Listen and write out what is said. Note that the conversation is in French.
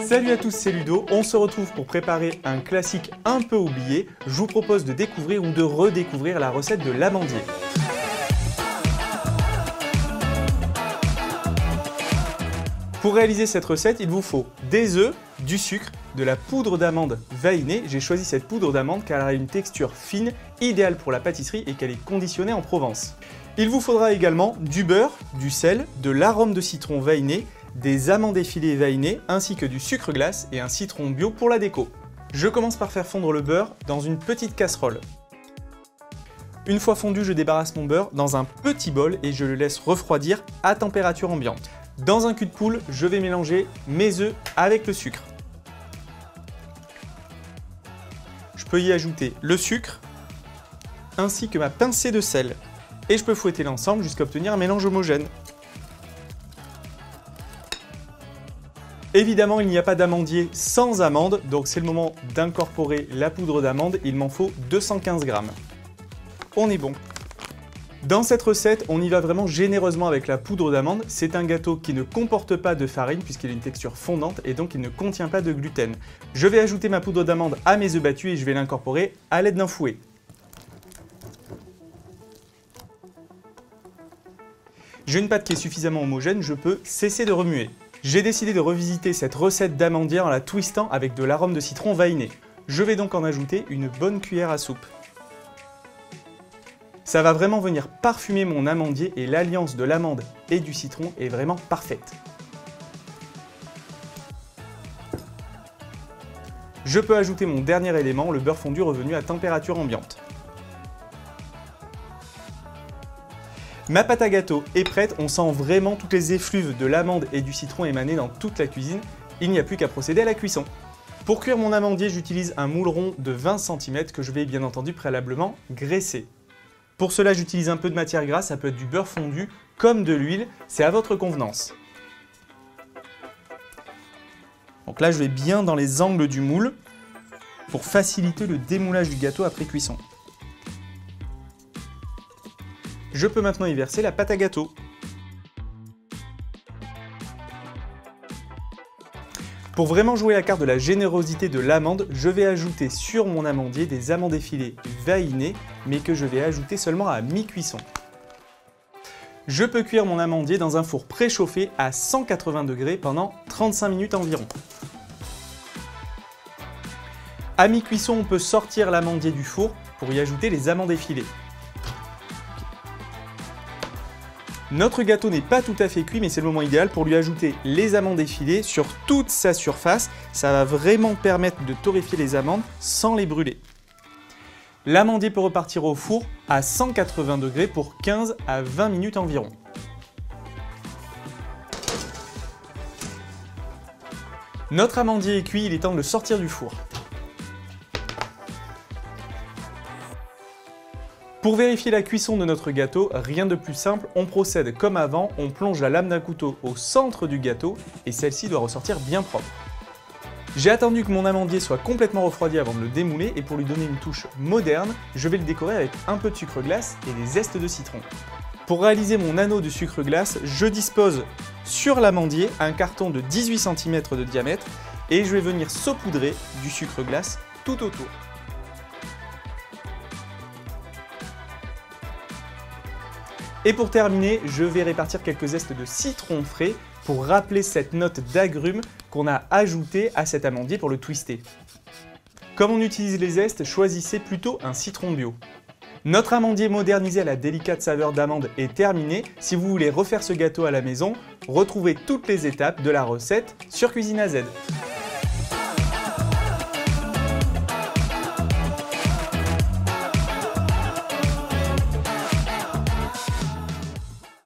Salut à tous, c'est Ludo, on se retrouve pour préparer un classique un peu oublié. Je vous propose de découvrir ou de redécouvrir la recette de l'amandier. Pour réaliser cette recette, il vous faut des œufs, du sucre, de la poudre d'amande vainée. J'ai choisi cette poudre d'amande car elle a une texture fine, idéale pour la pâtisserie et qu'elle est conditionnée en Provence. Il vous faudra également du beurre, du sel, de l'arôme de citron vainé, des amandes effilées vainées ainsi que du sucre glace et un citron bio pour la déco. Je commence par faire fondre le beurre dans une petite casserole. Une fois fondu, je débarrasse mon beurre dans un petit bol et je le laisse refroidir à température ambiante. Dans un cul de poule, je vais mélanger mes œufs avec le sucre. Je peux y ajouter le sucre ainsi que ma pincée de sel. Et je peux fouetter l'ensemble jusqu'à obtenir un mélange homogène. Évidemment, il n'y a pas d'amandier sans amande, donc c'est le moment d'incorporer la poudre d'amande. Il m'en faut 215 g. On est bon. Dans cette recette, on y va vraiment généreusement avec la poudre d'amande. C'est un gâteau qui ne comporte pas de farine puisqu'il a une texture fondante et donc il ne contient pas de gluten. Je vais ajouter ma poudre d'amande à mes œufs battus et je vais l'incorporer à l'aide d'un fouet. J'ai une pâte qui est suffisamment homogène, je peux cesser de remuer. J'ai décidé de revisiter cette recette d'amandier en la twistant avec de l'arôme de citron vainé. Je vais donc en ajouter une bonne cuillère à soupe. Ça va vraiment venir parfumer mon amandier et l'alliance de l'amande et du citron est vraiment parfaite. Je peux ajouter mon dernier élément, le beurre fondu revenu à température ambiante. Ma pâte à gâteau est prête, on sent vraiment toutes les effluves de l'amande et du citron émaner dans toute la cuisine. Il n'y a plus qu'à procéder à la cuisson. Pour cuire mon amandier, j'utilise un moule rond de 20 cm que je vais bien entendu préalablement graisser. Pour cela, j'utilise un peu de matière grasse, ça peut être du beurre fondu comme de l'huile, c'est à votre convenance. Donc là, je vais bien dans les angles du moule pour faciliter le démoulage du gâteau après cuisson. Je peux maintenant y verser la pâte à gâteau. Pour vraiment jouer la carte de la générosité de l'amande, je vais ajouter sur mon amandier des amandes effilées vainées, mais que je vais ajouter seulement à mi-cuisson. Je peux cuire mon amandier dans un four préchauffé à 180 degrés pendant 35 minutes environ. À mi-cuisson, on peut sortir l'amandier du four pour y ajouter les amandes effilées. Notre gâteau n'est pas tout à fait cuit, mais c'est le moment idéal pour lui ajouter les amandes effilées sur toute sa surface. Ça va vraiment permettre de torréfier les amandes sans les brûler. L'amandier peut repartir au four à 180 degrés pour 15 à 20 minutes environ. Notre amandier est cuit, il est temps de le sortir du four. Pour vérifier la cuisson de notre gâteau, rien de plus simple, on procède comme avant, on plonge la lame d'un couteau au centre du gâteau et celle-ci doit ressortir bien propre. J'ai attendu que mon amandier soit complètement refroidi avant de le démouler et pour lui donner une touche moderne, je vais le décorer avec un peu de sucre glace et des zestes de citron. Pour réaliser mon anneau de sucre glace, je dispose sur l'amandier un carton de 18 cm de diamètre et je vais venir saupoudrer du sucre glace tout autour. Et pour terminer, je vais répartir quelques zestes de citron frais pour rappeler cette note d'agrumes qu'on a ajoutée à cet amandier pour le twister. Comme on utilise les zestes, choisissez plutôt un citron bio. Notre amandier modernisé à la délicate saveur d'amande est terminé. Si vous voulez refaire ce gâteau à la maison, retrouvez toutes les étapes de la recette sur Cuisine AZ.